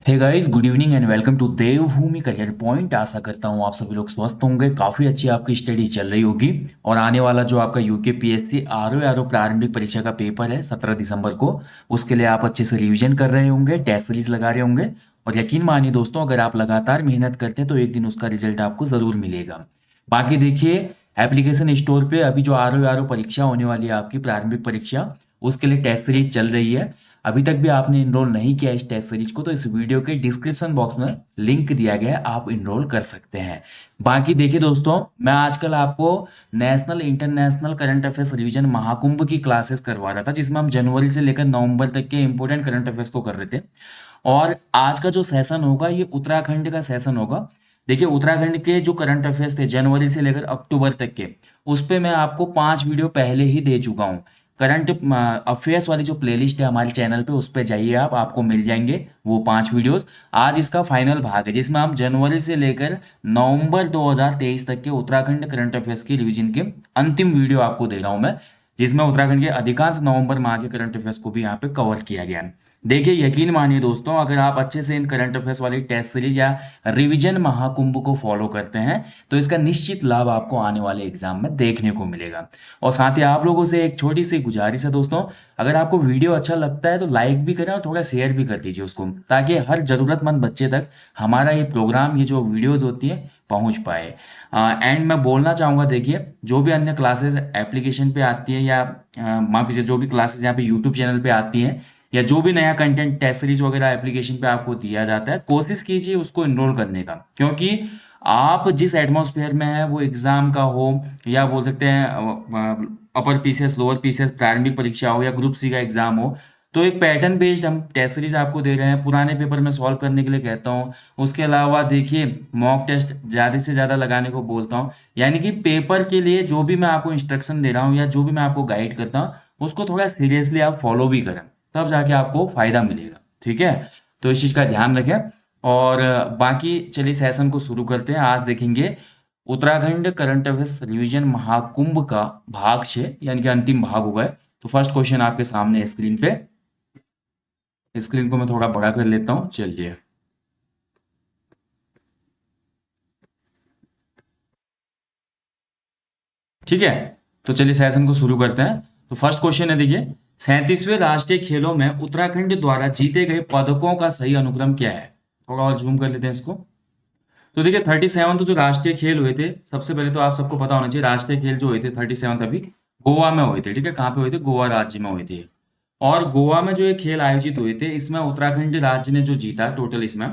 Hey guys, good evening and welcome to Devbhoomi career point. आशा करता हूँ आप सभी लोग स्वस्थ होंगे, काफ़ी अच्छी आपकी स्टडी चल रही होगी। और आने वाला जो आपका यूकेपीएससी आरओ प्रारंभिक परीक्षा का पेपर है 17 दिसंबर को, उसके लिए आप अच्छे से रिवीजन कर रहे होंगे, टेस्ट सीरीज लगा रहे होंगे। और यकीन मानिए दोस्तों, अगर आप लगातार मेहनत करते हैं तो एक दिन उसका रिजल्ट आपको ज़रूर मिलेगा। बाकी देखिए, एप्लीकेशन स्टोर पे अभी जो आरओ परीक्षा होने वाली है आपकी प्रारंभिक परीक्षा, उसके लिए टेस्ट सीरीज चल रही है। अभी तक भी आपने इनरोल नहीं किया इस टेस्ट सीरीज को तो इस वीडियो के डिस्क्रिप्शन बॉक्स में लिंक दिया गया है, आप इनरोल कर सकते हैं। बाकी देखिए दोस्तों, मैं आजकल आपको national international current affairs revision Mahakumbh की क्लासेस करवा रहा था, जिसमें हम जनवरी से लेकर नवंबर तक के इंपॉर्टेंट करंट अफेयर्स को कर रहे थे। और आज का जो सेशन होगा ये उत्तराखंड का सेशन होगा। देखिए, उत्तराखंड के जो करंट अफेयर्स थे जनवरी से लेकर अक्टूबर तक के, उस पे मैं आपको 5 वीडियो पहले ही दे चुका हूँ। करंट अफेयर्स वाली जो प्लेलिस्ट है हमारे चैनल पे, उस पे जाइए, आप आपको मिल जाएंगे वो 5 वीडियोस। आज इसका फाइनल भाग है जिसमें हम जनवरी से लेकर नवंबर 2023 तक के उत्तराखंड करंट अफेयर्स की रिवीजन के अंतिम वीडियो आपको दे रहा हूं मैं, जिसमें उत्तराखंड के अधिकांश नवंबर माह के करंट अफेयर्स को भी यहाँ पे कवर किया गया है। देखिए, यकीन मानिए दोस्तों, अगर आप अच्छे से इन करंट अफेयर्स वाली टेस्ट सीरीज या रिवीजन महाकुंभ को फॉलो करते हैं तो इसका निश्चित लाभ आपको आने वाले एग्जाम में देखने को मिलेगा। और साथ ही आप लोगों से एक छोटी सी गुजारिश है दोस्तों, अगर आपको वीडियो अच्छा लगता है तो लाइक भी करें और थोड़ा शेयर भी कर दीजिए उसको, ताकि हर जरूरतमंद बच्चे तक हमारा ये प्रोग्राम, ये जो वीडियोस होती है, पहुंच पाए। एंड मैं बोलना चाहूँगा, देखिए, जो भी अन्य क्लासेस एप्लीकेशन पे आती है या माफ कीजिए, जो भी क्लासेस यहाँ पे यूट्यूब चैनल पे आती हैं, या जो भी नया कंटेंट टेस्ट सीरीज वगैरह एप्लीकेशन पे आपको दिया जाता है, कोशिश कीजिए उसको इनरोल करने का। क्योंकि आप जिस एटमॉस्फेयर में है, वो एग्जाम का हो या बोल सकते हैं अपर पीसीएस लोअर पीसीएस प्रारंभिक परीक्षा हो या ग्रुप सी का एग्जाम हो, तो एक पैटर्न बेस्ड हम टेस्ट सीरीज आपको दे रहे हैं, पुराने पेपर में सॉल्व करने के लिए कहता हूँ। उसके अलावा देखिए, मॉक टेस्ट ज़्यादा से ज़्यादा लगाने को बोलता हूँ। यानी कि पेपर के लिए जो भी मैं आपको इंस्ट्रक्शन दे रहा हूँ या जो भी मैं आपको गाइड करता हूँ, उसको थोड़ा सीरियसली आप फॉलो भी करें, तब जाके आपको फायदा मिलेगा। ठीक है, तो इस चीज़ का ध्यान रखें। और बाकी चलिए सेशन को शुरू करते हैं। आज देखेंगे Uttarakhand current affairs revision Mahakumbh का भाग 6, यानी कि अंतिम भाग हो गए। तो फर्स्ट क्वेश्चन आपके सामने स्क्रीन पे, स्क्रीन को मैं थोड़ा बड़ा कर लेता हूं, चलिए। ठीक है, तो चलिए सेशन को शुरू करते हैं। तो फर्स्ट क्वेश्चन है, देखिए, 37वें राष्ट्रीय खेलों में उत्तराखंड द्वारा जीते गए पदकों का सही अनुक्रम क्या है। थोड़ा और जूम कर लेते हैं इसको। तो देखिए, 37 तो जो राष्ट्रीय खेल हुए थे, सबसे पहले तो आप सबको पता होना चाहिए, राष्ट्रीय खेल जो हुए थे 37 अभी गोवा में हुए थे। ठीक है, कहाँ पे हुए थे? गोवा राज्य में हुए थे। और गोवा में जो ये खेल आयोजित हुए थे, इसमें उत्तराखंड राज्य ने जो जीता टोटल, इसमें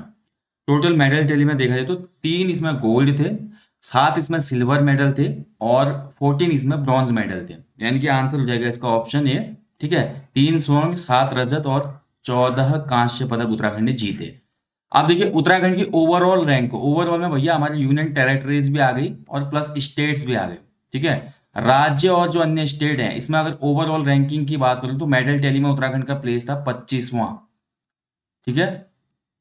टोटल मेडल टैली में देखा जाए तो 3 इसमें गोल्ड थे, 7 इसमें सिल्वर मेडल थे, और 14 इसमें ब्रॉन्ज मेडल थे। यानी कि आंसर हो जाएगा इसका ऑप्शन ए। ठीक है, 3 स्वर्ण, 7 रजत और 14 कांस्य पदक उत्तराखंड ने जीते। अब देखिए, उत्तराखंड की ओवरऑल रैंक, ओवरऑल में भैया हमारी यूनियन टेरिटरीज भी आ गई और प्लस स्टेट्स भी आ गए। ठीक है, राज्य और जो अन्य स्टेट हैं, इसमें अगर ओवरऑल रैंकिंग की बात करूं तो मेडल टैली में उत्तराखंड का प्लेस था 25वां। ठीक है,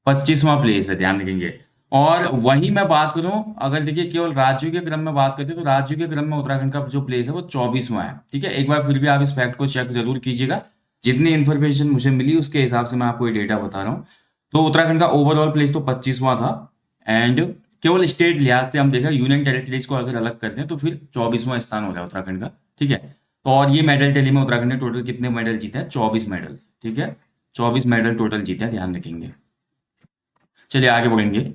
25वां प्लेस है, ध्यान रखेंगे। और वहीं मैं बात करूं, अगर देखिए केवल राज्यों के क्रम में बात करते हैं तो राज्यों के क्रम में उत्तराखंड का जो प्लेस है वो 24वां है। ठीक है, एक बार फिर भी आप इस फैक्ट को चेक जरूर कीजिएगा। जितनी इन्फॉर्मेशन मुझे मिली उसके हिसाब से मैं आपको ये डेटा बता रहा हूँ। तो उत्तराखंड का ओवरऑल प्लेस तो 25वां था। एंड केवल स्टेट लिहाज से हम देखें, यूनियन टेरिटरीज को अगर अलग करते हैं तो फिर 24वां स्थान हो रहा है उत्तराखंड का। ठीक है, तो और ये मेडल टैली में उत्तराखंड ने टोटल कितने मेडल जीते हैं? 24 मेडल। ठीक है, 24 मेडल टोटल जीते हैं, ध्यान रखेंगे। चलिए आगे बढ़ेंगे।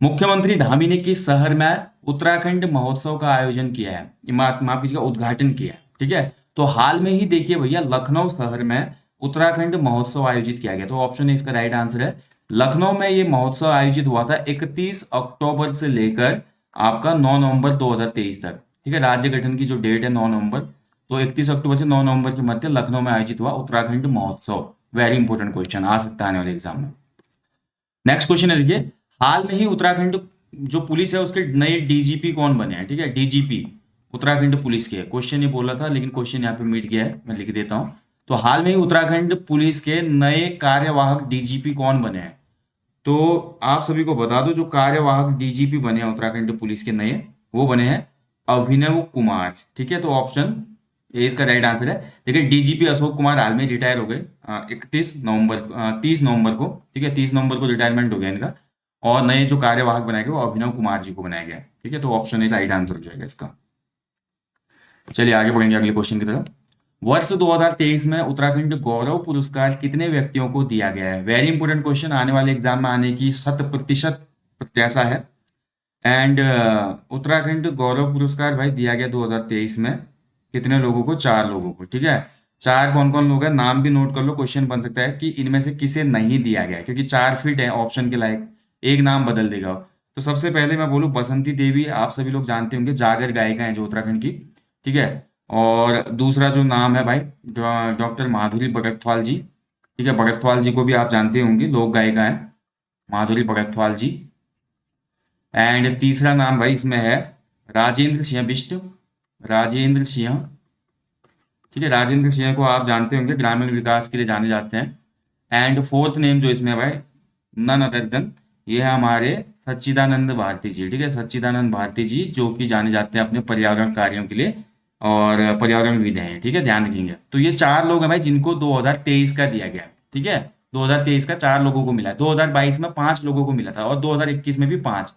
मुख्यमंत्री धामी ने किस शहर में उत्तराखंड महोत्सव का आयोजन किया है, माफ कीजिएगा, उद्घाटन किया है। ठीक है, तो हाल में ही देखिए भैया, लखनऊ शहर में उत्तराखंड महोत्सव आयोजित किया गया। तो ऑप्शन है इसका राइट आंसर है, लखनऊ में ये महोत्सव आयोजित हुआ था 31 अक्टूबर से लेकर आपका 9 नवंबर 2023 तक। ठीक है, राज्य गठन की जो डेट है 9 नवंबर, तो 31 अक्टूबर से 9 नवंबर के मध्य लखनऊ में आयोजित हुआ उत्तराखंड महोत्सव। वेरी इंपॉर्टेंट क्वेश्चन, आ सकता है आने वाले एग्जाम में। नेक्स्ट क्वेश्चन है, देखिए, हाल में ही उत्तराखंड जो पुलिस है उसके नए डीजीपी कौन बने हैं। ठीक है, डीजीपी उत्तराखंड पुलिस के, क्वेश्चन ये बोला था लेकिन क्वेश्चन यहाँ पे मिट गया है, मैं लिख देता हूँ। तो हाल में ही उत्तराखंड पुलिस के नए कार्यवाहक डीजीपी कौन बने हैं? तो आप सभी को बता दो, जो कार्यवाहक डीजीपी बने हैं उत्तराखंड पुलिस के नए, वो बने हैं अभिनव कुमार। ठीक है, तो ऑप्शन ये इसका राइट आंसर है। देखिए डीजीपी अशोक कुमार हाल में रिटायर हो गए 31 नवंबर 30 नवंबर को, ठीक है 30 नवंबर को रिटायरमेंट हो गया इनका। और नए जो कार्यवाहक बनाए गए वो अभिनव कुमार जी को बनाया गया है, ठीक है। तो ऑप्शन ए राइट आंसर हो जाएगा इसका। चलिए आगे बढ़ेंगे अगले क्वेश्चन की तरफ। वर्ष 2023 में उत्तराखंड गौरव पुरस्कार कितने व्यक्तियों को दिया गया है? वेरी इंपोर्टेंट क्वेश्चन, आने वाले एग्जाम में आने की 100% प्रत्याशा है। एंड उत्तराखंड गौरव पुरस्कार भाई दिया गया 2023 में कितने लोगों को? 4 लोगों को, ठीक है। 4 कौन कौन लोग हैं, नाम भी नोट कर लो, क्वेश्चन बन सकता है कि इनमें से किसे नहीं दिया गया है, क्योंकि 4 फिट है ऑप्शन के लायक, एक नाम बदल देगा। तो सबसे पहले मैं बोलूँ बसंती देवी, आप सभी लोग जानते होंगे, जागर गायिका है जो उत्तराखंड की, ठीक है। और दूसरा जो नाम है भाई डॉक्टर माधुरी भगतवाल जी, ठीक है। भगतवाल जी को भी आप जानते होंगे, लोक गायिका है माधुरी भगतवाल जी। एंड तीसरा नाम भाई इसमें है राजेंद्र सिंह बिष्ट, राजेंद्र सिंह, ठीक है। राजेंद्र सिंह को आप जानते होंगे, ग्रामीण विकास के लिए जाने जाते हैं। एंड फोर्थ नेम जो इसमें है भाई, नन अदर देन, ये है हमारे सच्चिदानंद भारती जी, ठीक है। सच्चिदानंद भारती जी जो कि जाने जाते हैं अपने पर्यावरण कार्यों के लिए और पर्यावरणविद हैं, ठीक है, ध्यान रखेंगे। तो ये 4 लोग हैं भाई जिनको 2023 का दिया गया है, ठीक है। 2023 का 4 लोगों को मिला है, 2022 में 5 लोगों को मिला था और 2021 में भी 5।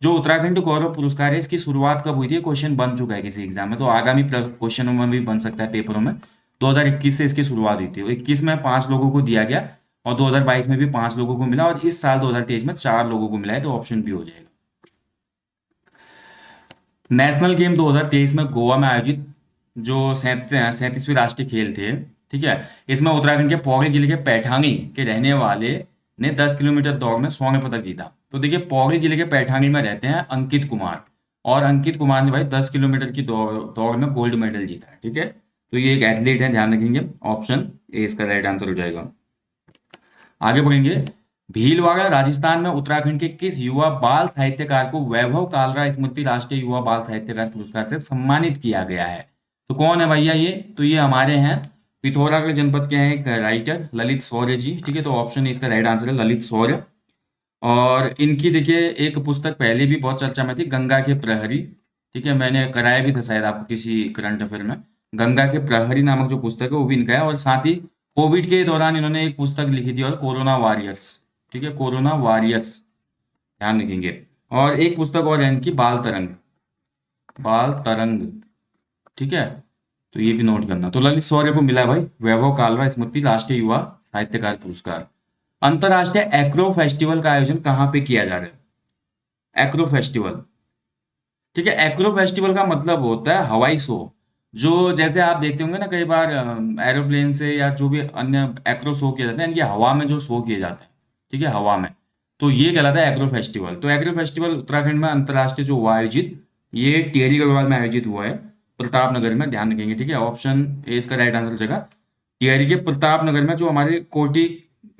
जो उत्तराखंड गौरव पुरस्कार है इसकी शुरुआत कब हुई थी? क्वेश्चन बन चुका है किसी एग्जाम में, तो आगामी क्वेश्चनों में भी बन सकता है पेपरों में। 2021 से इसकी शुरुआत हुई थी, 21 में 5 लोगों को दिया गया और 2022 में भी 5 लोगों को मिला और इस साल 2023 में 4 लोगों को मिला है, तो ऑप्शन बी हो जाएगा। नेशनल गेम 2023 में गोवा में आयोजित जो 37वीं राष्ट्रीय खेल थे, ठीक है, इसमें उत्तराखंड के पौड़ी जिले के पैठानी के रहने वाले ने 10 किलोमीटर दौड़ में स्वर्ण पदक जीता। तो देखिए पौड़ी जिले के पैठानी में रहते हैं अंकित कुमार, और अंकित कुमार ने भाई 10 किलोमीटर की दौड़ में गोल्ड मेडल जीता है, ठीक है। तो ये एक एथलीट है, ध्यान रखेंगे, ऑप्शन ए इसका राइट आंसर हो जाएगा। आगे बढ़ेंगे। भीलवाड़ा राजस्थान में उत्तराखंड के किस युवा बाल साहित्यकार को वैभव कालरा स्मृति राष्ट्रीय युवा बाल साहित्यकार पुरस्कार से सम्मानित किया गया है? तो कौन है भैया ये? तो ये हमारे हैं पिथौरागढ़ जनपद के हैं एक राइटर ललित शौर्य जी, ठीक है। तो ऑप्शन इसका राइट आंसर है ललित शौर्य। और इनकी देखिए एक पुस्तक पहले भी बहुत चर्चा में थी, गंगा के प्रहरी, ठीक है। मैंने कराया भी था शायद आपको किसी करंट अफेयर में। गंगा के प्रहरी नामक जो पुस्तक है वो भी इनका है, और साथ ही कोविड के दौरान इन्होंने एक पुस्तक लिखी थी और कोरोना वॉरियर्स, ठीक है, कोरोना वॉरियर्स, ध्यान रखेंगे। और एक पुस्तक और है इनकी, बाल तरंग, बाल तरंग, ठीक है। तो ये भी नोट करना। तो ललित शौर्य को मिला भाई वैभव कालरा स्मृति राष्ट्रीय युवा साहित्यकार पुरस्कार। अंतरराष्ट्रीय एक्रो फेस्टिवल का आयोजन कहाँ पे किया जा रहा है? एक्रो फेस्टिवल, ठीक है। एक्रो फेस्टिवल का मतलब होता है हवाई शो। जो जैसे आप देखते होंगे ना कई बार एरोप्लेन से या जो भी अन्य एक्रो शो किए जाते हैं, इनके हवा में जो शो किए जाते हैं, ठीक है, हवा में, तो ये कहलाता है एग्रो फेस्टिवल। तो एग्रो फेस्टिवल उत्तराखंड में अंतर्राष्ट्रीय जो हुआ आयोजित, ये टिहरी गढ़वाल में आयोजित हुआ है, प्रताप नगर में, ध्यान रखेंगे, ठीक है। ऑप्शन ए इसका राइट आंसर हो जाएगा। टिहरी के प्रताप नगर में, जो हमारे कोटी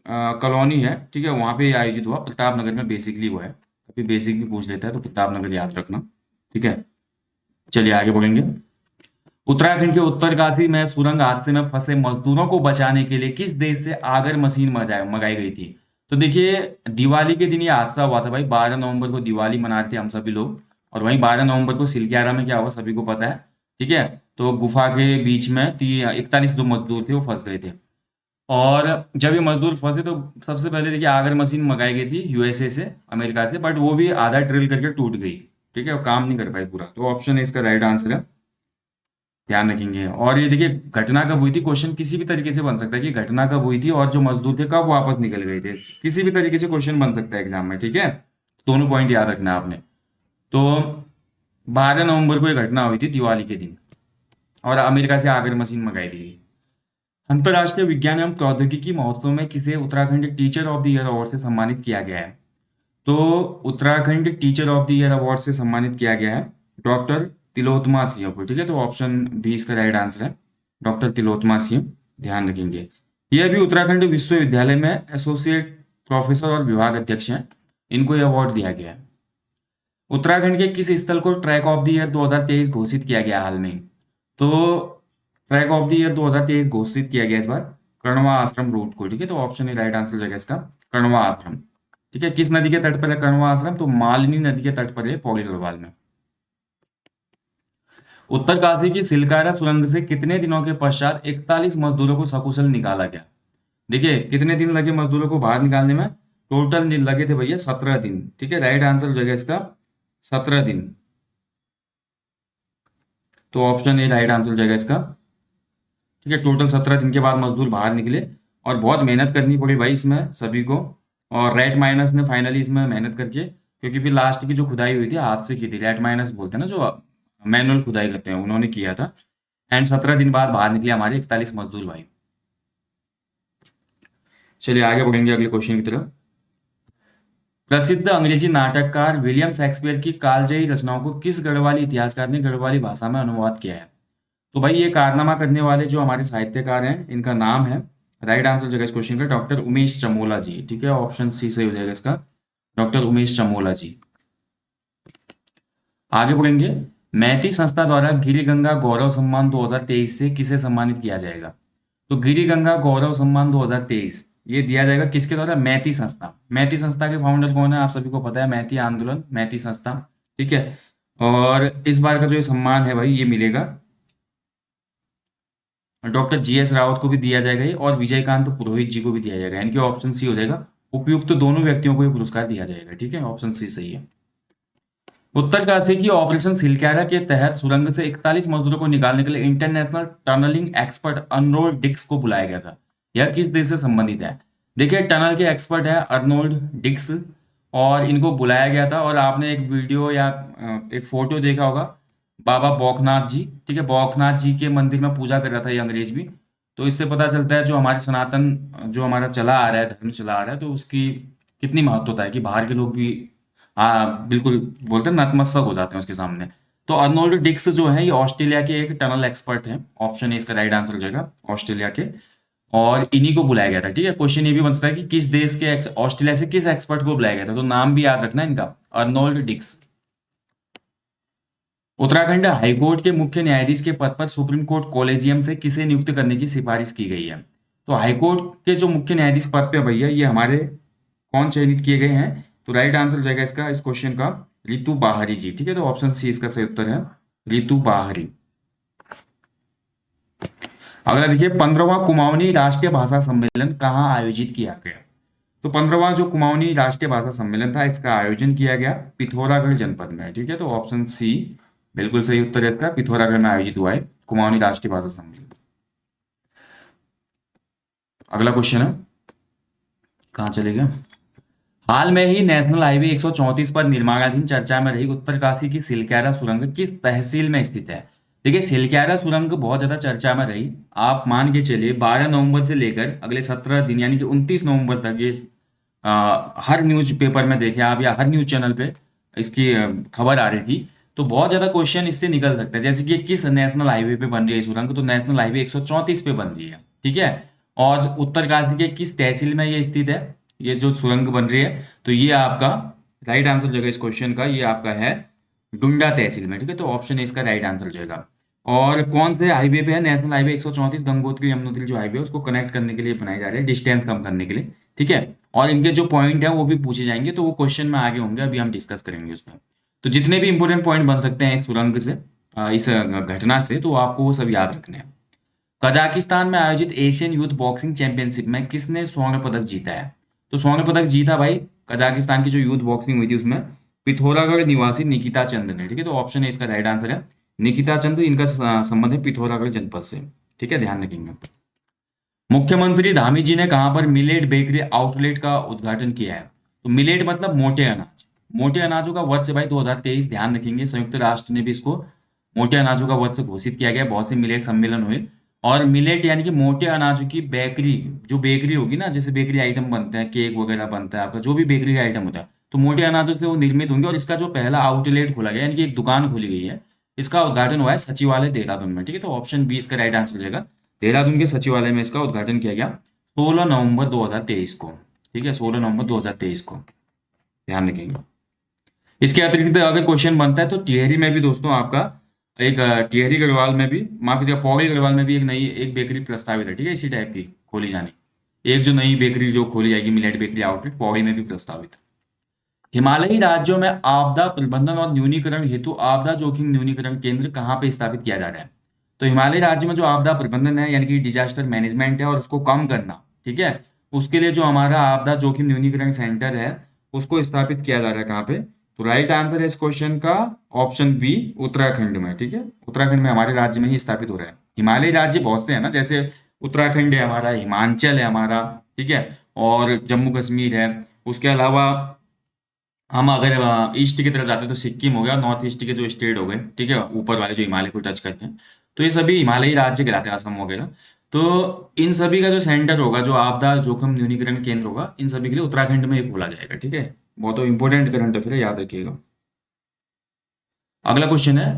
कॉलोनी है, ठीक है, वहां पे ये आयोजित हुआ, प्रताप नगर में बेसिकली हुआ है। कभी बेसिक भी पूछ लेता है तो प्रताप नगर याद रखना, ठीक है। चलिए आगे बढ़ेंगे। उत्तराखंड के उत्तरकाशी में सुरंग हादसे में फंसे मजदूरों को बचाने के लिए किस देश से आगर मशीन मंगाई गई थी? तो देखिए दिवाली के दिन ये हादसा हुआ था भाई, 12 नवंबर को दिवाली मनाते हैं हम सभी लोग, और वहीं 12 नवंबर को सिलक्यारा में क्या हुआ सभी को पता है, ठीक है। तो गुफा के बीच में 41 जो मजदूर थे वो फंस गए थे, और जब ये मजदूर फंसे तो सबसे पहले देखिए आगर मशीन मंगाई गई थी यूएसए से, अमेरिका से, बट वो भी आधा ड्रिल करके टूट गई, ठीक है, वो काम नहीं कर पाई पूरा। तो ऑप्शन है इसका राइट आंसर है, ध्यान रखेंगे। और ये देखिए घटना कब हुई थी, क्वेश्चन किसी भी तरीके से बन सकता है कि घटना कब हुई थी और जो मजदूर थे कब वापस निकल गए थे, किसी भी तरीके से क्वेश्चन बन सकता है एग्जाम में, ठीक है। दोनों पॉइंट याद रखना है आपने। तो 12 नवंबर को ये घटना हुई थी दिवाली के दिन, और अमेरिका से आगर मशीन मंगाई थी। अंतर्राष्ट्रीय विज्ञान एवं प्रौद्योगिकी महोत्सव में किसे Uttarakhand teacher of the year award से सम्मानित किया गया है? तो Uttarakhand teacher of the year award से सम्मानित किया गया है डॉक्टर तिलोत्तमा सिंह को, ठीक है। तो ऑप्शन बी इसका राइट आंसर है, डॉक्टर तिलोत्तमा सिंह, ध्यान रखेंगे। ये अभी उत्तराखंड विश्वविद्यालय में एसोसिएट प्रोफेसर और विभाग अध्यक्ष हैं, इनको ये अवार्ड दिया गया है। उत्तराखंड के किस स्थल को ट्रैक ऑफ द ईयर 2023 घोषित किया गया हाल में? तो ट्रैक ऑफ द ईयर 2023 घोषित किया गया इस बार कण्वा आश्रम रूट को, ठीक है। तो ऑप्शन ए राइट आंसर हो जाएगा इसका, कण्वा आश्रम, ठीक है। किस नदी के तट पर है कण्वा आश्रम? तो मालिनी नदी के तट पर है, पौड़ी गढ़वाल में। उत्तरकाशी की सिलकारा सुरंग से कितने दिनों के पश्चात 41 मजदूरों को सकुशल निकाला गया? देखिए कितने दिन लगे मजदूरों को बाहर निकालने में, टोटल दिन लगे थे भैया 17 दिन। ठीक है, राइट आंसर हो जाएगा इसका 17 दिन। तो ऑप्शन ए राइट आंसर हो जाएगा इसका। ठीक है, टोटल 17 दिन के बाद मजदूर बाहर निकले और बहुत मेहनत करनी पड़ी भाई इसमें सभी को। और रेड माइनस ने फाइनली इसमें मेहनत करके, क्योंकि फिर लास्ट की जो खुदाई हुई थी हाथ से की थी, रेड माइनस बोलते हैं ना जो मैनुअल खुदाई करते हैं, उन्होंने किया था। एंड 17 दिन बाद बाहर निकले हमारे 41 मजदूर भाई। चलिए आगे बढ़ेंगे अगले क्वेश्चन की तरफ। प्रसिद्ध अंग्रेजी नाटककार विलियम शेक्सपियर की कालजयी रचनाओं को किस गढ़वाली इतिहासकार ने गढ़वाली भाषा में अनुवाद किया है? तो भाई ये कारनामा करने वाले जो हमारे साहित्यकार हैं इनका नाम है, राइट आंसर हो जाएगा इस क्वेश्चन का डॉक्टर उमेश चमोला जी। ठीक है, ऑप्शन सी सही हो जाएगा इसका, डॉक्टर उमेश चमोला जी। आगे बढ़ेंगे। मैती संस्था द्वारा गिरी गंगा गौरव सम्मान 2023 से किसे सम्मानित किया जाएगा? तो गिरी गंगा गौरव सम्मान 2023 ये दिया जाएगा किसके द्वारा? मैती संस्था। मैती संस्था के फाउंडर कौन है आप सभी को पता है, मैती आंदोलन, मैती संस्था। ठीक है, और इस बार का जो ये सम्मान है भाई ये मिलेगा डॉक्टर जीएस रावत को भी दिया जाएगा ये, और विजयकांत पुरोहित जी को भी दिया जाएगा। इनके ऑप्शन सी हो जाएगा, उपयुक्त दोनों व्यक्तियों को ये पुरस्कार दिया जाएगा। ठीक है, ऑप्शन सी सही है। उत्तरकाशी की ऑपरेशन सिलक्यारा के तहत सुरंग से 41 मजदूरों को निकालने के लिए international tunnelling expert Arnold Dix को बुलाया गया था। यह किस देश से संबंधित है? देखिए टनल के एक्सपर्ट है अर्नोल्ड डिक्स, और इनको बुलाया गया था। और आपने एक वीडियो या एक फोटो देखा होगा बाबा बौखनाथ जी। ठीक है, बौखनाथ जी के मंदिर में पूजा कर रहा था ये अंग्रेज भी। तो इससे पता चलता है जो हमारे सनातन जो हमारा चला आ रहा है, धर्म चला आ रहा है, तो उसकी कितनी महत्वता है कि बाहर के लोग भी बिल्कुल बोलते हैं नतमस्तक हो जाते हैं उसके सामने। तो अर्नोल्ड डिक्स जो है ये ऑस्ट्रेलिया के एक टनल एक्सपर्ट हैं। ऑप्शन ए इसका राइट आंसर हो जाएगा, ऑस्ट्रेलिया के। और इन्हीं को बुलाया गया था। ठीक है, क्वेश्चन ये भी बन सकता है कि किस देश के ऑस्ट्रेलिया से किस एक्सपर्ट को बुलाया गया था, तो नाम भी याद रखना इनका, अर्नोल्ड डिक्स। उत्तराखंड हाईकोर्ट के मुख्य न्यायाधीश के पद पर सुप्रीम कोर्ट कॉलेजियम से किसे नियुक्त करने की सिफारिश की गई है? तो हाईकोर्ट के जो मुख्य न्यायाधीश पद पे भैया ये हमारे कौन चयनित किए गए हैं? तो राइट आंसर हो जाएगा इसका, इस क्वेश्चन का, रितु बाहरी जी। ठीक है, तो ऑप्शन सी इसका सही उत्तर है, रितु बाहरी। अगला देखिए, 15वां कुमाऊनी राष्ट्रीय भाषा सम्मेलन कहाँ आयोजित किया गया? तो 15वां जो कुमाऊनी राष्ट्रीय भाषा सम्मेलन था इसका आयोजन किया गया पिथौरागढ़ जनपद में। ठीक है, तो ऑप्शन सी बिल्कुल सही उत्तर है इसका, पिथौरागढ़ में आयोजित हुआ है कुमाऊनी राष्ट्रीय भाषा सम्मेलन। अगला क्वेश्चन है, कहाँ चले गए? हाल में ही नेशनल हाईवे 134 पर निर्माणाधीन चर्चा में रही उत्तरकाशी की सिलक्यारा सुरंग किस तहसील में स्थित है? देखिए सिलक्यारा सुरंग बहुत ज्यादा चर्चा में रही। आप मान के चलिए 12 नवंबर से लेकर अगले 17 दिन यानी कि 29 नवंबर तक ये हर न्यूज पेपर में देखे आप या हर न्यूज चैनल पे इसकी खबर आ रही थी। तो बहुत ज्यादा क्वेश्चन इससे निकल सकता है, जैसे कि किस नेशनल हाईवे पे बन रही है सुरंग, तो नेशनल हाईवे 134 पे बन रही है। ठीक है, और उत्तरकाशी के किस तहसील में ये स्थित है ये जो सुरंग बन रही है? तो ये आपका राइट आंसर हो जाएगा इस क्वेश्चन का, ये आपका है डुंडा तहसील में। ठीक है, तो ऑप्शन ए इसका राइट आंसर हो जाएगा। और कौन से हाईवे पे है? नेशनल हाईवे 134 गंगोत्री यमुनोत्री जो हाईवे है उसको कनेक्ट करने के लिए बनाए जा रहे हैं, डिस्टेंस कम करने के लिए। ठीक है, और इनके जो पॉइंट है वो भी पूछे जाएंगे, तो वो क्वेश्चन में आगे होंगे, अभी हम डिस्कस करेंगे उसमें। तो जितने भी इंपॉर्टेंट पॉइंट बन सकते हैं इस सुरंग से, इस घटना से, तो आपको वो सब याद रखने हैं। कजाकिस्तान में आयोजित एशियन यूथ बॉक्सिंग चैंपियनशिप में किसने स्वर्ण पदक जीता है? तो स्वर्ण पदक जीता भाई कजाकिस्तान की जो यूथ बॉक्सिंग हुई थी उसमें पिथौरागढ़ निवासी निकिता चंद ने। ठीक है, तो ऑप्शन है इसका राइट आंसर है निकिता चंद, इनका संबंध है पिथौरागढ़ जनपद से। ठीक है, ध्यान रखेंगे। मुख्यमंत्री धामी जी ने कहां पर मिलेट बेकरी आउटलेट का उद्घाटन किया है? तो मिलेट मतलब मोटे अनाज, मोटे अनाजों का वर्ष है भाई 2023, ध्यान रखेंगे। संयुक्त राष्ट्र ने भी इसको मोटे अनाजों का वर्ष घोषित किया गया, बहुत से मिलेट सम्मेलन हुए। और मिलेट यानी कि मोटे अनाजों की बेकरी, जो बेकरी होगी ना, जैसे बेकरी आइटम बनते हैं, केक वगैरह बनता है आपका, जो भी बेकरी का आइटम होता है, तो मोटे अनाजों से वो निर्मित होंगे। और इसका जो पहला आउटलेट खोला गया यानी कि एक दुकान खोली गई है, इसका उद्घाटन हुआ है सचिवालय देहरादून में। ठीक है, तो ऑप्शन बी इसका राइट आंसर हो जाएगा, देहरादून के सचिवालय में इसका उद्घाटन किया गया 16 नवंबर 2023 को। ठीक है, 16 नवंबर 2023 को, ध्यान रखेंगे। इसके अतिरिक्त अगर क्वेश्चन बनता है तो टिहरी में भी दोस्तों आपका एक टिहरी गढ़वाल में भी, माफ कीजिएगा, पौड़ी गढ़वाल में भी एक नई एक बेकरी प्रस्तावित है। ठीक है, इसी टाइप की खोली जानी, एक जो नई बेकरी जो खोली जाएगी मिलेट बेकरी आउटलेट, पौड़ी में भी प्रस्तावित है। हिमालयी राज्यों में आपदा प्रबंधन और न्यूनीकरण हेतु आपदा जोखिम न्यूनीकरण केंद्र कहाँ पे स्थापित किया जा रहा है? तो हिमालयी राज्य में जो आपदा प्रबंधन है यानी कि डिजास्टर मैनेजमेंट है और उसको कम करना, ठीक है, उसके लिए जो हमारा आपदा जोखिम न्यूनीकरण सेंटर है उसको स्थापित किया जा रहा है कहाँ पे? तो राइट आंसर है इस क्वेश्चन का ऑप्शन बी, उत्तराखंड में। ठीक है, उत्तराखंड में हमारे राज्य में ही स्थापित हो रहा है। हिमालयी राज्य बहुत से हैं ना, जैसे उत्तराखंड है हमारा, हिमाचल है हमारा, ठीक है, और जम्मू कश्मीर है। उसके अलावा हम अगर ईस्ट की तरफ जाते हैं तो सिक्किम हो गया, नॉर्थ ईस्ट के जो स्टेट हो गए, ठीक है, ऊपर वाले जो हिमालय को टच करते हैं, तो ये सभी हिमालयी राज्य कहलाते हैं, असम वगैरह। तो इन सभी का जो सेंटर होगा, जो आपदा जोखिम न्यूनीकरण केंद्र होगा, इन सभी के लिए उत्तराखंड में ही खोला जाएगा। ठीक है, बहुत इंपॉर्टेंट करंट अफेयर है, याद रखिएगा। अगला क्वेश्चन है,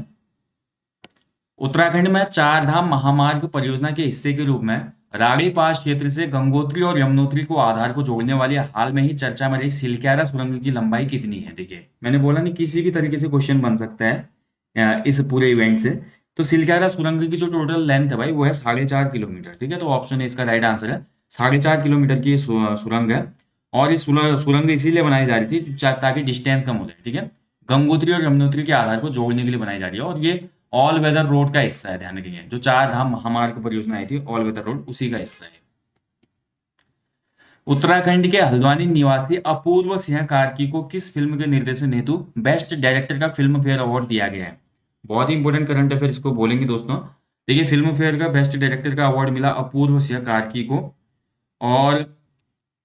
उत्तराखंड में चार धाम महामार्ग परियोजना के हिस्से के रूप में राड़ी पास क्षेत्र से गंगोत्री और यमुनोत्री को आधार को जोड़ने वाली हाल में ही चर्चा में रही सिलक्यारा सुरंग की लंबाई कितनी है? देखिए, मैंने बोला नहीं, किसी भी तरीके से क्वेश्चन बन सकता है इस पूरे इवेंट से। तो सिलक्यारा सुरंग की जो टोटल लेंथ है भाई, वो है 4.5 किलोमीटर। ठीक है, तो ऑप्शन है इसका राइट आंसर है। 4.5 किलोमीटर की ये सुरंग है। और ये सुरंग इसीलिए बनाई जा रही थी ताकि डिस्टेंस कम हो जाए। ठीक है, गंगोत्री और यमुनोत्री के आधार को जोड़ने के लिए बनाई जा रही है, और ये ऑल वेदर रोड का हिस्सा है। ध्यान रखिए, जो चार धाम महामार्ग परियोजना आई थी, ऑल वेदर रोड उसी का हिस्सा है। उत्तराखंड के हल्द्वानी निवासी अपूर्व सिंह कार्की को किस फिल्म के निर्देशन हेतु बेस्ट डायरेक्टर का फिल्म फेयर अवार्ड दिया गया है? बहुत ही इंपॉर्टेंट करंट अफेयर इसको बोलेंगे दोस्तों। देखिए, फिल्म फेयर का बेस्ट डायरेक्टर का अवार्ड मिला अपूर्व सिंह कार्की को। और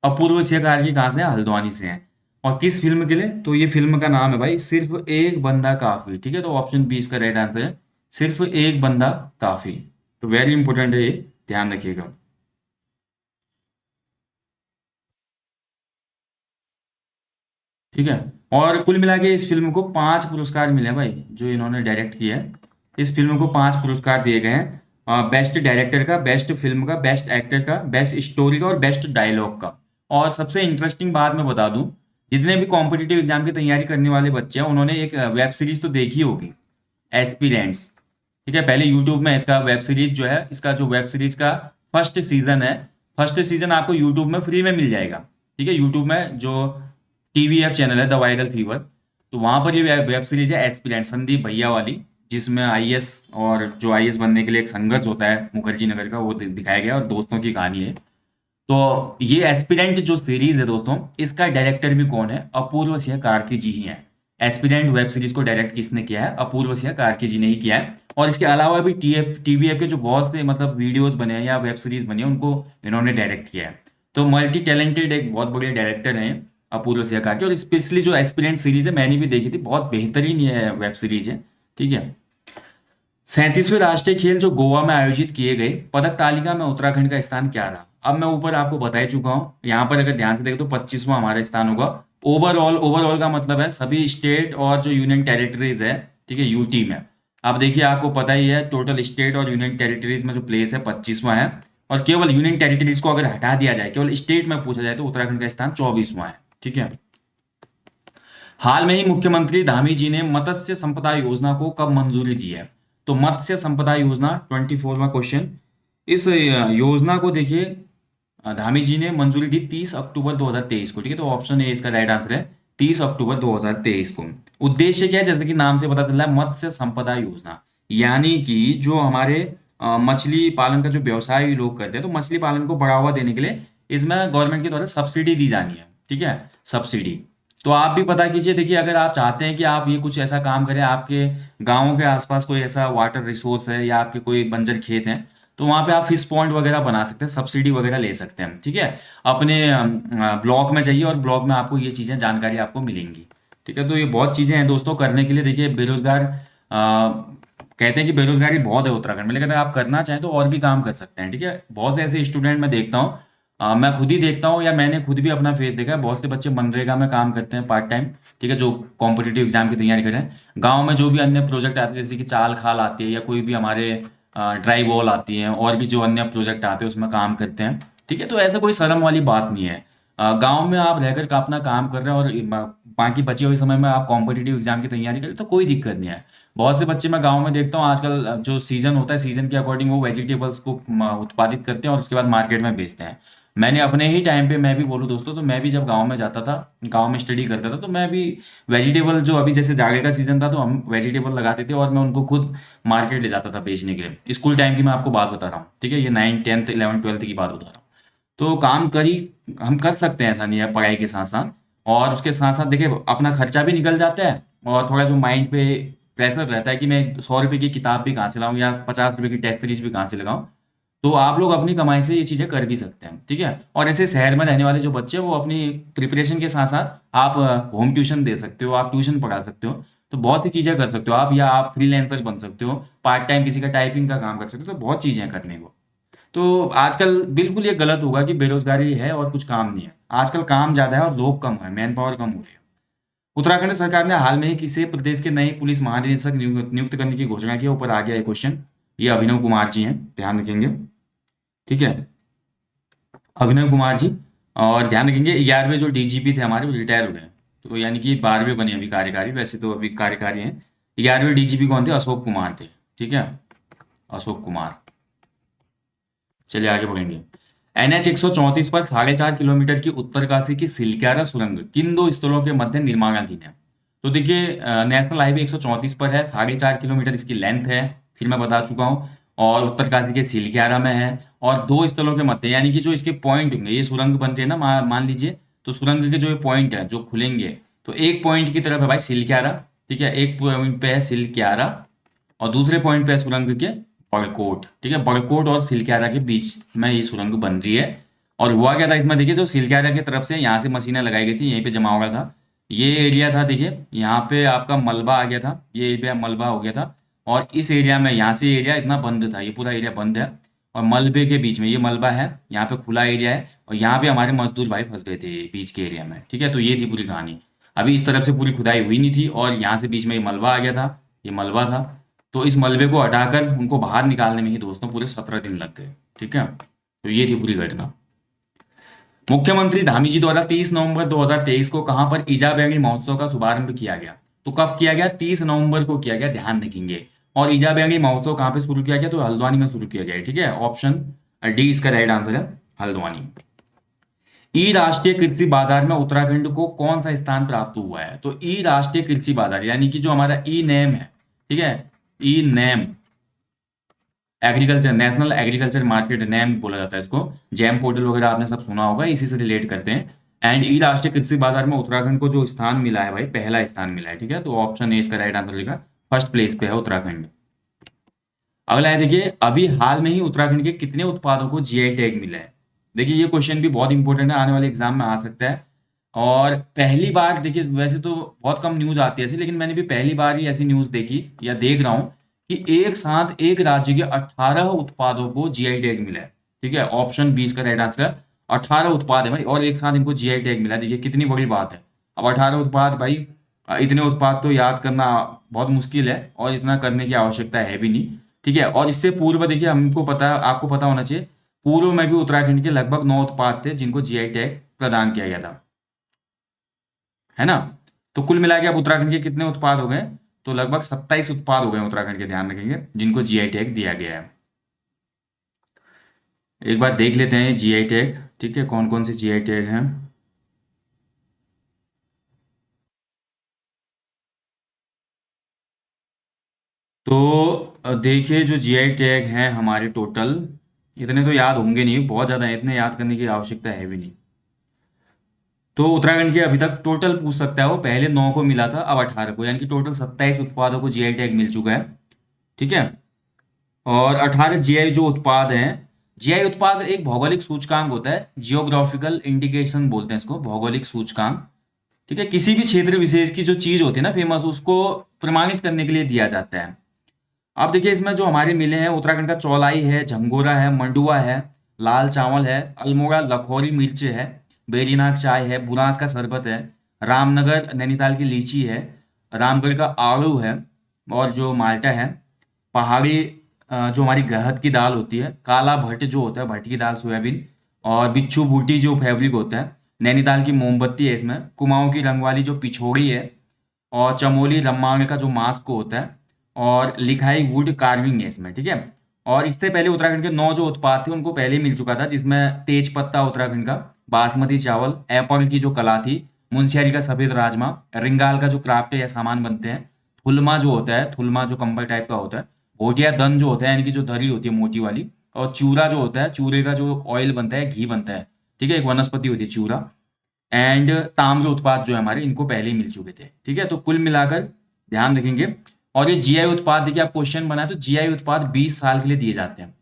अपूर्व सिंह कार्की कहाँ से है? हल्द्वानी से है। और किस फिल्म के लिए? तो ये फिल्म का नाम है भाई सिर्फ एक बंदा काफी। ठीक है, तो ऑप्शन बी इसका राइट आंसर है, सिर्फ एक बंदा काफी। तो वेरी इंपॉर्टेंट है ये, ध्यान रखिएगा। ठीक है, और कुल मिला के इस फिल्म को 5 पुरस्कार मिले हैं भाई, जो इन्होंने डायरेक्ट किया है। इस फिल्म को 5 पुरस्कार दिए गए हैं, बेस्ट डायरेक्टर का, बेस्ट फिल्म का, बेस्ट एक्टर का, बेस्ट स्टोरी का और बेस्ट डायलॉग का। और सबसे इंटरेस्टिंग बात मैं बता दूं, जितने भी कॉम्पिटिटिव एग्जाम की तैयारी करने वाले बच्चे हैं, उन्होंने एक वेब सीरीज तो देखी होगी, एस्पिरेंट्स। ठीक है, पहले यूट्यूब में इसका वेब सीरीज जो है, इसका जो वेब सीरीज का फर्स्ट सीजन है, फर्स्ट सीजन आपको यूट्यूब में फ्री में मिल जाएगा। ठीक है, यूट्यूब में जो टीवी ऐप चैनल है द वायरल फीवर, तो वहां पर ये वेब सीरीज है एस्पिरेंट, संदीप भैया वाली, जिसमें आईएएस, और जो आईएएस बनने के लिए एक संघर्ष होता है मुखर्जी नगर का, वो दिखाया गया, और दोस्तों की कहानी है। तो ये एस्पिरेंट जो सीरीज है दोस्तों, इसका डायरेक्टर भी कौन है? अपूर्व सिंह कार्की जी ही हैं। एस्पिरेंट वेब सीरीज को डायरेक्ट किसने किया है? अपूर्व सिंह कार्की जी ने ही किया है। और इसके अलावा भी टीवी ऐप के जो बहुत से मतलब वीडियोस बने हैं या वेब सीरीज बनी है, उनको इन्होंने डायरेक्ट किया है। तो मल्टी टैलेंटेड एक बहुत बड़े डायरेक्टर हैं अपूर्व सिंह कार्की। और स्पेशली जो एस्पिरेंट सीरीज है, मैंने भी देखी थी, बहुत बेहतरीन ये वेब सीरीज है। ठीक है, 37वें राष्ट्रीय खेल जो गोवा में आयोजित किए गए, पदक तालिका में उत्तराखंड का स्थान क्या रहा? अब मैं ऊपर आपको बता ही चुका हूं, यहाँ पर अगर ध्यान से देखें तो 25वां हमारा स्थान होगा। ओवरऑल, ओवरऑल का मतलब है सभी स्टेट और जो यूनियन टेरिटरीज है, ठीक है, यूटी में। अब देखिए, आपको पता ही है, टोटल स्टेट और यूनियन टेरिटरीज में जो प्लेस है 25वां है। और केवल यूनियन टेरिटरीज को अगर हटा दिया जाए, केवल स्टेट में पूछा जाए, तो उत्तराखंड का स्थान 24वां है। ठीक है, हाल में ही मुख्यमंत्री धामी जी ने मत्स्य संपदा योजना को कब मंजूरी दी है? तो मत्स्य संपदा योजना, 24वां क्वेश्चन, इस योजना को देखिए, धामी जी ने मंजूरी दी 30 अक्टूबर 2023 को। ठीक है, तो ऑप्शन ए इसका राइट आंसर है, 30 अक्टूबर 2023 को। उद्देश्य क्या है? जैसे कि नाम से पता चल रहा है, मत्स्य संपदा योजना, यानी कि जो हमारे मछली पालन का जो व्यवसाय लोग करते हैं, तो मछली पालन को बढ़ावा देने के लिए इसमें गवर्नमेंट के द्वारा सब्सिडी दी जानी है। ठीक है, सब्सिडी। तो आप भी पता कीजिए, देखिए, अगर आप चाहते हैं कि आप ये कुछ ऐसा काम करें, आपके गाँव के आसपास कोई ऐसा वाटर रिसोर्स है या आपके कोई बंजर खेत हैं, तो वहाँ पे आप फिश पॉइंट वगैरह बना सकते हैं, सब्सिडी वगैरह ले सकते हैं। ठीक है, अपने ब्लॉक में जाइए और ब्लॉक में आपको ये चीज़ें, जानकारी आपको मिलेंगी। ठीक है, तो ये बहुत चीज़ें हैं दोस्तों करने के लिए। देखिए, बेरोजगार कहते हैं कि बेरोजगारी बहुत है उत्तराखंड में, लेकिन अगर आप करना चाहें तो और भी काम कर सकते हैं। ठीक है, बहुत से ऐसे स्टूडेंट मैं देखता हूँ, मैं खुद ही देखता हूँ, या मैंने खुद भी अपना फेस देखा है, बहुत से बच्चे मनरेगा में काम करते हैं पार्ट टाइम। ठीक है, जो कॉम्पिटिटिव एग्जाम की तैयारी कर रहे हैं, गाँव में जो भी अन्य प्रोजेक्ट आते हैं, जैसे कि चाल खाल आती है, या कोई भी हमारे ड्राई बॉल आती है, और भी जो अन्य प्रोजेक्ट आते हैं, उसमें काम करते हैं। ठीक है, तो ऐसा कोई शर्म वाली बात नहीं है। गांव में आप रहकर का अपना काम कर रहे हैं, और बाकी बचे हुए समय में आप कॉम्पिटिटिव एग्जाम की तैयारी करें, तो कोई दिक्कत नहीं है। बहुत से बच्चे मैं गांव में देखता हूँ आजकल, जो सीजन होता है, सीजन के अकॉर्डिंग वो वेजिटेबल्स को उत्पादित करते हैं और उसके बाद मार्केट में बेचते हैं। मैंने अपने ही टाइम पे, मैं भी बोलूँ दोस्तों, तो मैं भी जब गांव में जाता था, गांव में स्टडी करता था, तो मैं भी वेजिटेबल, जो अभी जैसे जागे का सीजन था तो हम वेजिटेबल लगाते थे और मैं उनको खुद मार्केट ले जाता था बेचने के लिए। स्कूल टाइम की मैं आपको बात बता रहा हूँ, ठीक है, ये 9th 10th 11th 12th की बात बता रहा हूँ। तो काम करी, हम कर सकते हैं, ऐसा नहीं है, पढ़ाई के साथ साथ। और उसके साथ साथ देखिए अपना खर्चा भी निकल जाता है, और थोड़ा जो माइंड पे प्रेशर रहता है कि मैं 100 रुपये की किताब भी कहाँ से लाऊं या 50 रुपये की टेस्ट सीरीज भी कहाँ से लगाऊं, तो आप लोग अपनी कमाई से ये चीज़ें कर भी सकते हैं, ठीक है। और ऐसे शहर में रहने वाले जो बच्चे हैं वो अपनी प्रिपरेशन के साथ साथ आप होम ट्यूशन दे सकते हो, आप ट्यूशन पढ़ा सकते हो। तो बहुत सी चीज़ें कर सकते हो आप, या आप फ्रीलांसर बन सकते हो, पार्ट टाइम किसी का टाइपिंग का काम कर सकते हो, तो बहुत चीज़ें हैं करने को। तो आजकल बिल्कुल ये गलत होगा कि बेरोजगारी है और कुछ काम नहीं है। आजकल काम ज़्यादा है और लोग कम है, मैन पावर कम हो रही है। उत्तराखंड सरकार ने हाल में ही किसी प्रदेश के नए पुलिस महानिदेशक नियुक्त करने की घोषणा की है। ऊपर आ गया है क्वेश्चन, ये अभिनव कुमार जी हैं, ध्यान रखेंगे, ठीक है, अभिनव कुमार जी। और ध्यान रखेंगे 11वें जो डीजीपी थे हमारे वो रिटायर हो गए, तो यानी कि 12वें बने अभी कार्यकारी, वैसे तो अभी कार्यकारी हैं। 11वें डीजीपी कौन थे? अशोक कुमार थे, ठीक है, अशोक कुमार। चलिए आगे बढ़ेंगे। NH 134 पर 4.5 किलोमीटर की उत्तरकाशी की सिलक्यारा सुरंग किन दो स्थलों के मध्य निर्माणाधीन है? तो देखिए नेशनल हाईवे 134 पर है, 4.5 किलोमीटर इसकी लेंथ है, फिर मैं बता चुका हूँ। और उत्तरकाशी के सिलक्यारा में है, और दो स्थलों के मध्य, यानी कि जो इसके पॉइंट होंगे, ये सुरंग बनते हैं ना, मान लीजिए, तो सुरंग के जो पॉइंट है जो खुलेंगे, तो एक पॉइंट की तरफ है भाई सिलक्यारा, ठीक है, एक पॉइंट पे है सिलक्यारा, और दूसरे पॉइंट पे है सुरंग के बड़कोट, ठीक है, बड़कोट और सिलक्यारा के बीच में ये सुरंग बन रही है। और हुआ क्या था इसमें, देखिए जो सिलक्यारा की तरफ से यहाँ से मशीनें लगाई गई थी, यहीं पे जमा हो गया था, ये एरिया था, देखिए यहाँ पे आपका मलबा आ गया था, ये एरिया मलबा हो गया था। और इस एरिया में, यहाँ से एरिया इतना बंद था, ये पूरा एरिया बंद है, और मलबे के बीच में ये मलबा है, यहाँ पे खुला एरिया है, और यहाँ पे हमारे मजदूर भाई फंस गए थे बीच के एरिया में, ठीक है। तो ये थी पूरी कहानी। अभी इस तरफ से पूरी खुदाई हुई नहीं थी, और यहाँ से बीच में ये मलबा आ गया था, ये मलबा था। तो इस मलबे को हटाकर उनको बाहर निकालने में ही दोस्तों पूरे 17 दिन लग गए, ठीक है। तो ये थी पूरी घटना। मुख्यमंत्री धामी जी द्वारा 30 नवंबर 2023 को कहां पर ईजा बैंगनी महोत्सव का शुभारंभ किया गया? तो कब किया गया? 30 नवंबर को किया गया, ध्यान रखेंगे। और ईजा बैंगनी महोत्सव कहां पे शुरू किया गया? तो हल्द्वानी में शुरू किया गया, ठीक है, ऑप्शन डी इसका राइट आंसर है, हल्द्वानी। ई राष्ट्रीय कृषि बाजार में उत्तराखंड को कौन सा स्थान प्राप्त हुआ है? तो ई राष्ट्रीय कृषि बाजार, यानी कि जो हमारा ई नेम है, ठीक है, e NAM, agriculture, national agriculture market NAM बोला जाता है इसको। जैम पोर्टल वगैरह आपने सब सुना होगा, इसी से रिलेट करते हैं। एंड ई राष्ट्रीय कृषि बाजार में उत्तराखंड को जो स्थान मिला है भाई, पहला स्थान मिला है, ठीक है, तो ऑप्शन ए इसका राइट आंसर लिखा, फर्स्ट प्लेस पे है उत्तराखंड। अगला है, देखिए अभी हाल में ही उत्तराखंड के कितने उत्पादों को जीआई टैग मिला है? देखिए ये क्वेश्चन भी बहुत इंपॉर्टेंट है, आने वाले एग्जाम में आ सकता है। और पहली बार, देखिए वैसे तो बहुत कम न्यूज आती है ऐसी, लेकिन मैंने भी पहली बार ही ऐसी न्यूज देखी या देख रहा हूँ कि एक साथ एक राज्य के 18 उत्पादों को जीआई टैग मिला है, ठीक है, ऑप्शन 20 का राइट आंसर है। 18 उत्पाद है भाई, और एक साथ इनको जीआई टैग मिला है, देखिए कितनी बड़ी बात है। अब 18 उत्पाद भाई, इतने उत्पाद तो याद करना बहुत मुश्किल है, और इतना करने की आवश्यकता है भी नहीं, ठीक है। और इससे पूर्व देखिए हमको पता, आपको पता होना चाहिए, पूर्व में भी उत्तराखंड के लगभग 9 उत्पाद थे जिनको जीआई टैग प्रदान किया गया था, है ना। तो कुल मिला के अब उत्तराखंड के कितने उत्पाद हो गए? तो लगभग 27 उत्पाद हो गए उत्तराखंड के, ध्यान रखेंगे, जिनको जीआई टैग दिया गया है। एक बार देख लेते हैं जीआई टैग, ठीक है, कौन कौन से जीआई टैग हैं। तो देखिए जो जीआई टैग हैं हमारे टोटल, इतने तो याद होंगे नहीं, बहुत ज़्यादा है, इतने याद करने की आवश्यकता है भी नहीं। तो उत्तराखंड के अभी तक टोटल पूछ सकता है वो, पहले 9 को मिला था, अब 18 को, यानी कि टोटल 27 उत्पादों को जीआई टैग मिल चुका है, ठीक है। और 18 जीआई जो उत्पाद हैं, जीआई उत्पाद एक भौगोलिक सूचकांक होता है, जियोग्राफिकल इंडिकेशन बोलते हैं इसको, भौगोलिक सूचकांक, ठीक है। किसी भी क्षेत्र विशेष की जो चीज होती है ना फेमस, उसको प्रमाणित करने के लिए दिया जाता है। अब देखिए इसमें जो हमारे मिले हैं, उत्तराखंड का चौलाई है, झंगोरा है, मंडुआ है, लाल चावल है, अल्मोड़ा लखौरी मिर्च है, बेरीनाग चाय है, बुरांस का शरबत है, रामनगर नैनीताल की लीची है, रामगढ़ का आड़ू है, और जो माल्टा है, पहाड़ी जो हमारी गहत की दाल होती है, काला भट्ट जो होता है, भट्ट की दाल सोयाबीन, और बिच्छू बूटी जो फैब्रिक होता है, नैनीताल की मोमबत्ती है इसमें, कुमाऊं की रंग वाली जो पिछोड़ी है, और चमोली रम्मांग का जो मास्क होता है, और लिखाई वुड कार्विंग है इसमें, ठीक है। और इससे पहले उत्तराखंड के 9 जो उत्पाद थे उनको पहले ही मिल चुका था, जिसमें तेज पत्ता उत्तराखंड का, बासमती चावल, एप्पल की जो कला थी, मुनस्यारी का सफेद राजमा, रिंगाल का जो क्राफ्ट या सामान बनते हैं, थुलमा जो होता है, थुलमा जो कंबल टाइप का होता है, भोटिया दन जो होता है यानी कि जो दरी होती है मोटी वाली, और चूरा जो होता है, चूरे का जो ऑयल बनता है, घी बनता है, ठीक है, एक वनस्पति होती है चूरा, एंड ताम्र उत्पाद जो है हमारे, इनको पहले ही मिल चुके थे। ठीक है, तो कुल मिलाकर ध्यान रखेंगे। और ये जीआई उत्पाद देखिए, आप क्वेश्चन बनाए तो जीआई उत्पाद 20 साल के लिए दिए जाते हैं,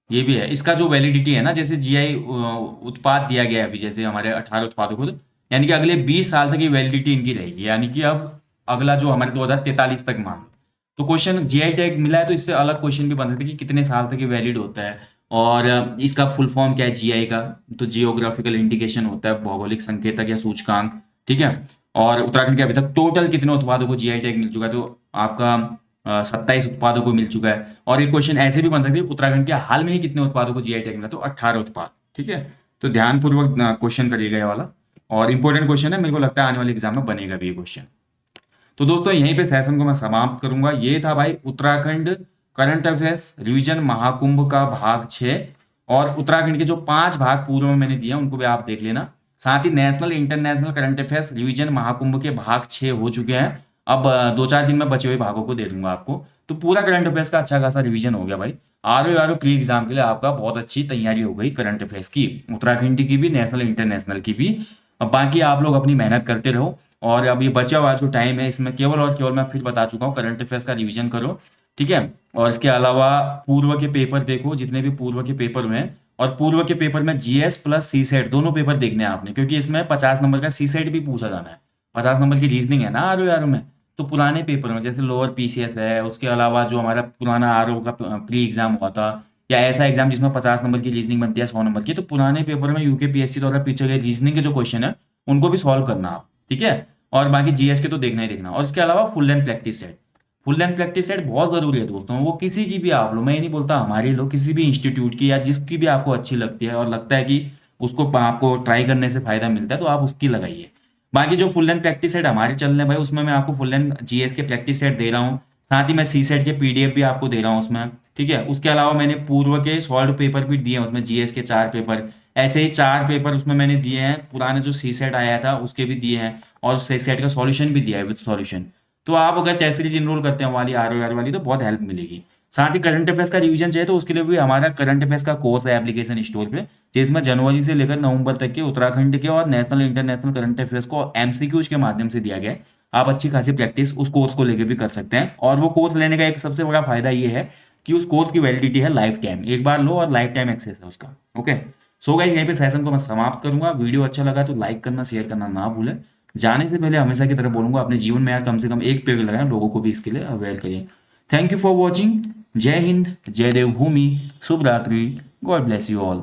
ये भी है। इसका जो वैलिडिटी है ना, जैसे जीआई उत्पाद दिया गया है अभी, जैसे हमारे 18 उत्पादों को, तो यानी कि अगले 20 साल तक ये वैलिडिटी इनकी रहेगी, यानी कि अब अगला जो हमारे 2043 तक मान लो। तो क्वेश्चन जीआई टैग मिला है तो इससे अलग क्वेश्चन भी बन सकते हैं कि कितने साल तक ये वैलिड होता है, और इसका फुल फॉर्म क्या है जीआई का, तो जियोग्राफिकल इंडिकेशन होता है, भौगोलिक संकेतक या सूचकांक। ठीक है, और उत्तराखंड के अभी तक टोटल कितने उत्पादों को जीआई टैग मिल चुका है, तो आपका 27 उत्पादों को मिल चुका है। और ये क्वेश्चन ऐसे भी बन सकते हैं, उत्तराखंड के हाल में ही कितने उत्पादों को जीआई टैग मिला, तो 18 उत्पाद। ठीक है, तो ध्यानपूर्वक क्वेश्चन करिएगा ये वाला, और इंपॉर्टेंट क्वेश्चन है, मेरे को लगता है आने वाले एग्जाम में बनेगा भी ये क्वेश्चन। तो दोस्तों यहीं पे सेशन को मैं समाप्त करूंगा। ये था भाई Uttarakhand current affairs revision Mahakumbh का भाग 6, और उत्तराखंड के जो 5 भाग पूर्व में मैंने दिया उनको भी आप देख लेना। साथ ही national international current affairs revision Mahakumbh के भाग 6 हो चुके हैं। अब 2-4 दिन में बचे हुए भागों को दे दूंगा आपको। तो पूरा करंट अफेयर्स का अच्छा खासा रिवीजन हो गया भाई। आर प्री एग्जाम के लिए आपका बहुत अच्छी तैयारी हो गई करंट अफेयर्स की, उत्तराखंड की भी, नेशनल इंटरनेशनल की भी। अब बाकी आप लोग अपनी मेहनत करते रहो, और अब ये बचा हुआ जो टाइम है इसमें केवल और केवल मैं फिर बता चुका हूँ, करंट अफेयर्स का रिवीजन करो। ठीक है, और इसके अलावा पूर्व के पेपर देखो, जितने भी पूर्व के पेपर हुए हैं, और पूर्व के पेपर में जीएस प्लस सी सेट दोनों पेपर देखने हैं आपने, क्योंकि इसमें 50 नंबर का सी सेट भी पूछा जाना है। 50 नंबर की रीजनिंग है ना आर में। तो पुराने पेपर में जैसे लोअर पीसीएस है, उसके अलावा जो हमारा पुराना आर का प्री एग्जाम हुआ था, या ऐसा एग्जाम जिसमें 50 नंबर की रीजनिंग बनती है 100 नंबर की, तो पुराने पेपर में यूके द्वारा पीछे गए रीजनिंग के जो क्वेश्चन है उनको भी सॉल्व करना आप। ठीक है, और बाकी जीएस के तो देखना ही देखना, और इसके अलावा full length practice set, full length practice set बहुत जरूरी है दोस्तों। वो किसी की भी आप लो, मैं ये नहीं बोलता हमारी लो, किसी भी इंस्टीट्यूट की या जिसकी भी आपको अच्छी लगती है और लगता है कि उसको आपको ट्राई करने से फायदा मिलता है, तो आप उसकी लगाइए। बाकी जो फुल लेंथ प्रैक्टिस सेट हमारे चल रहे हैं भाई, उसमें मैं आपको फुल लेंथ जीएस के प्रैक्टिस सेट दे रहा हूँ, साथ ही मैं सी सेट के पीडीएफ भी आपको दे रहा हूँ उसमें। ठीक है, उसके अलावा मैंने पूर्व के सॉल्व पेपर भी दिए हैं उसमें, जीएस के 4 पेपर, ऐसे ही 4 पेपर उसमें मैंने दिए हैं, पुराने जो सी सेट आया था उसके भी दिए हैं, और सी सेट का सॉल्यूशन भी दिया है विद सॉल्यूशन। तो आप अगर टेस्ट सीरीज इनरोल करते हैं वाली आर वाली, तो बहुत हेल्प मिलेगी। साथ ही करंट अफेयर्स का रिवीजन चाहिए तो उसके लिए भी हमारा करंट अफेयर्स का कोर्स है एप्लीकेशन स्टोर पे, जिसमें जनवरी से लेकर नवंबर तक के उत्तराखंड के और नेशनल इंटरनेशनल करंट अफेयर्स को एमसीक्यूज के माध्यम से दिया गया है। आप अच्छी खासी प्रैक्टिस उस कोर्स को लेकर भी कर सकते हैं, और वो कोर्स लेने का एक सबसे बड़ा फायदा ये है कि उस कोर्स की वैलिडिटी है लाइफ टाइम, एक बार लो और लाइफ टाइम एक्सेस है उसका। ओके, सो गाइस यहीं पे सेशन को मैं समाप्त करूंगा। वीडियो अच्छा लगा तो लाइक करना, शेयर करना ना भूलें। जाने से पहले हमेशा की तरह बोलूंगा, अपने जीवन में यार कम से कम एक पेड़ लगाएं, लोगों को भी इसके लिए अवेयर करिए। Thank you for watching. जय हिंद, जय देवभूमि, शुभ रात्रि, गॉड ब्लेस यू ऑल।